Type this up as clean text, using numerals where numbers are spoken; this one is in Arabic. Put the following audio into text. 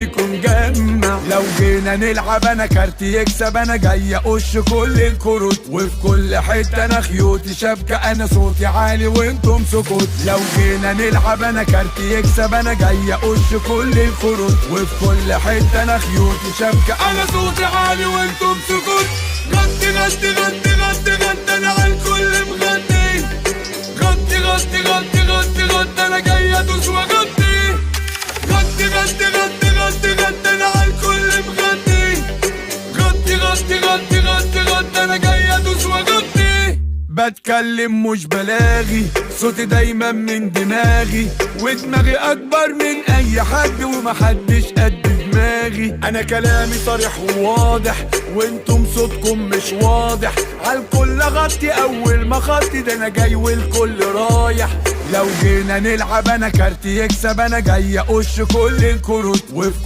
يكون جمع. لو جينا نلعب انا كارتي يكسب، انا جاي اقش كل الكروت، وفي كل حته انا خيوطي شبكه، انا صوتي عالي وانتم سكوت. لو جينا نلعب انا كارتي يكسب، انا جاي اقش كل الكروت، وفي كل حته انا خيوطي شبكه، انا صوتي عالي وانتم سكوت. غطي غطي غطي غطي غطي انا على الكل مغطي، غطي غطي غطي غطي غطي انا جاي ادوس واغطي، غطي غطي غطي غطي غطي انا على الكل مغطي، غطي غطي غطي غطي غطي انا جاي ادوس واغطي. بتكلم مش بلاغي، صوتي دايما من دماغي، ودماغي اكبر من اي حد ومحدش قد دماغي. انا كلامي صريح وواضح وانتم صوتكم مش واضح، عالكل غطي اول ما خطي، ده انا جاي والكل رايح. لو جينا نلعب انا كارتي يكسب، انا جاي اقش كل الكروت، وفي